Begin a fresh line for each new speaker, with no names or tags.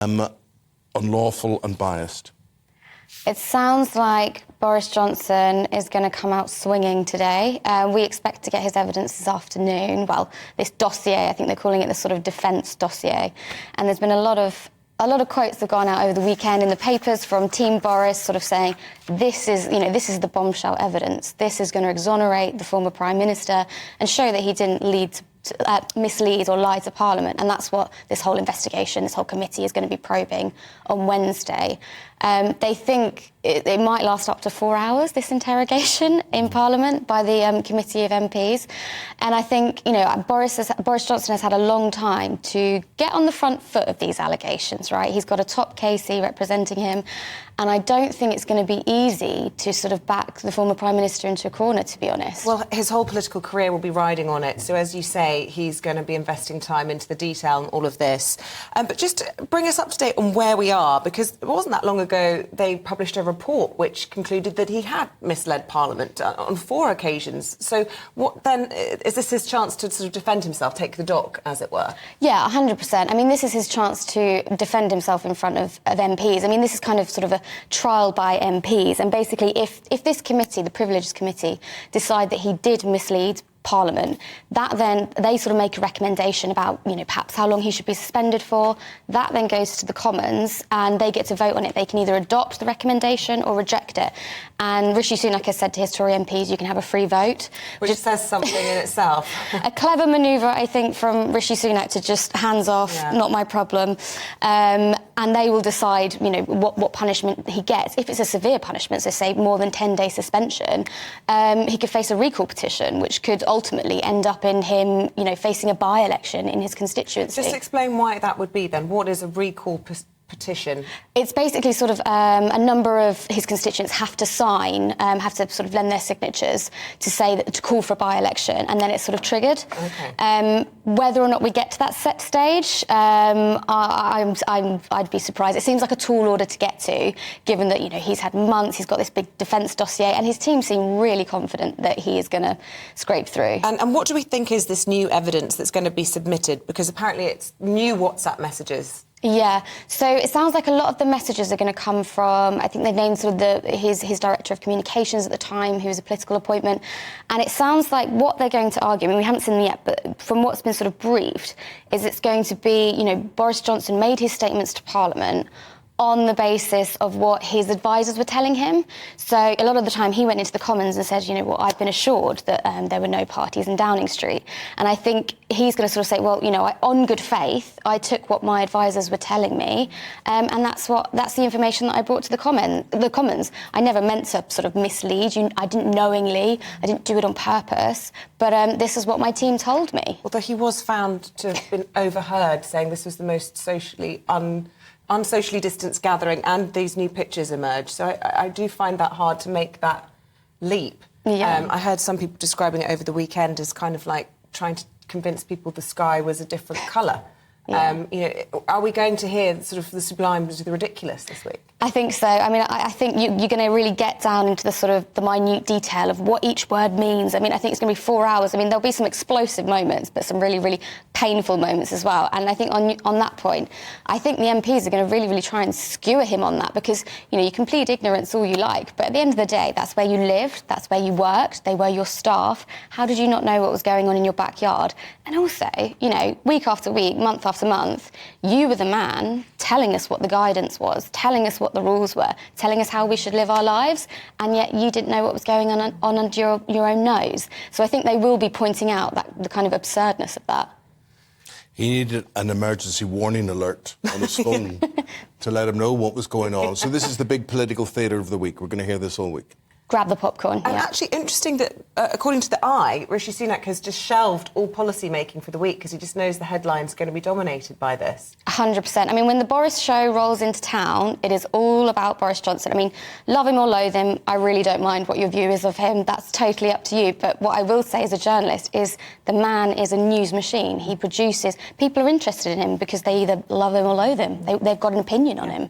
unlawful and biased?
It sounds like Boris Johnson is going to come out swinging today. We expect to get his evidence this afternoon. Well, this dossier, I think they're calling it the sort of defence dossier. And there's been a lot of quotes that have gone out over the weekend in the papers from Team Boris, sort of saying this is the bombshell evidence. This is going to exonerate the former Prime Minister and show that he didn't mislead or lie to Parliament. And that's what this whole investigation, this whole committee is going to be probing on Wednesday. They think it might last up to 4 hours, this interrogation in Parliament by the committee of MPs. And I think, Boris Johnson has had a long time to get on the front foot of these allegations, right? He's got a top KC representing him. And I don't think it's going to be easy to sort of back the former Prime Minister into a corner, to be honest.
Well, his whole political career will be riding on it. So, as you say, he's going to be investing time into the detail and all of this. But just bring us up to date on where we are, because it wasn't that long ago they published a report which concluded that he had misled Parliament on 4 occasions. So what then, is this his chance to sort of defend himself, take the dock, as it were? Yeah,
100%. I mean, this is his chance to defend himself in front of MPs. I mean, this is kind of sort of a trial by MPs. And basically, if this committee, the Privileges Committee, decide that he did mislead Parliament, that then they sort of make a recommendation about, perhaps how long he should be suspended for. That then goes to the Commons and they get to vote on it. They can either adopt the recommendation or reject it. And Rishi Sunak has said to his Tory MPs, you can have a free vote.
Which says something in itself.
A clever manoeuvre, I think, from Rishi Sunak to just hands off, not my problem. And they will decide, what punishment he gets. If it's a severe punishment, so say more than 10-day suspension, he could face a recall petition, which could ultimately end up in him, facing a by-election in his constituency.
Just explain why that would be then. What is a recall petition?
It's basically sort of a number of his constituents have to sign, have to sort of lend their signatures to say that to call for a by-election, and then it's sort of triggered.
Okay.
Whether or not we get to that set stage, I'd be surprised. It seems like a tall order to get to, given that he's had months, he's got this big defence dossier, and his team seem really confident that he is going to scrape through.
And what do we think is this new evidence that's going to be submitted? Because apparently it's new WhatsApp messages.
Yeah, so it sounds like a lot of the messages are going to come from, I think they named sort of his director of communications at the time, who was a political appointment, and it sounds like what they're going to argue, I mean, we haven't seen them yet, but from what's been sort of briefed, is it's going to be, Boris Johnson made his statements to Parliament on the basis of what his advisors were telling him. So a lot of the time he went into the Commons and said, I've been assured that there were no parties in Downing Street. And I think he's going to sort of say, well, on good faith, I took what my advisors were telling me, and that's the information that I brought to the Commons. I never meant to sort of mislead you. I didn't knowingly, I didn't do it on purpose, but this is what my team told me.
Although he was found to have been overheard saying this was the most socially unsocially distanced gathering, and these new pictures emerge. So I do find that hard to make that leap.
Yeah.
I heard some people describing it over the weekend as kind of like trying to convince people the sky was a different colour.
Yeah.
Are we going to hear sort of the sublime to the ridiculous this week?
I think so. I mean, I think you're going to really get down into the sort of the minute detail of what each word means. I mean, I think it's going to be 4 hours. I mean, there'll be some explosive moments, but some really, really painful moments as well. And I think on that point, I think the MPs are going to really, really try and skewer him on that because, you can plead ignorance all you like, but at the end of the day, that's where you lived, that's where you worked, they were your staff. How did you not know what was going on in your backyard? And also, week after week, month after month, you were the man telling us what the guidance was, telling us what the rules were, telling us how we should live our lives, and yet you didn't know what was going on under your own nose. So I think they will be pointing out the kind of absurdness of that.
He needed an emergency warning alert on his phone to let him know what was going on. So this is the big political theatre of the week. We're going to hear this all week.
Grab the popcorn.
And actually interesting that, according to The Eye, Rishi Sunak has just shelved all policy-making for the week because he just knows the headline's going to be dominated by this.
100%. I mean, when the Boris show rolls into town, it is all about Boris Johnson. I mean, love him or loathe him, I really don't mind what your view is of him. That's totally up to you. But what I will say as a journalist is the man is a news machine. He produces... People are interested in him because they either love him or loathe him. They've got an opinion on him.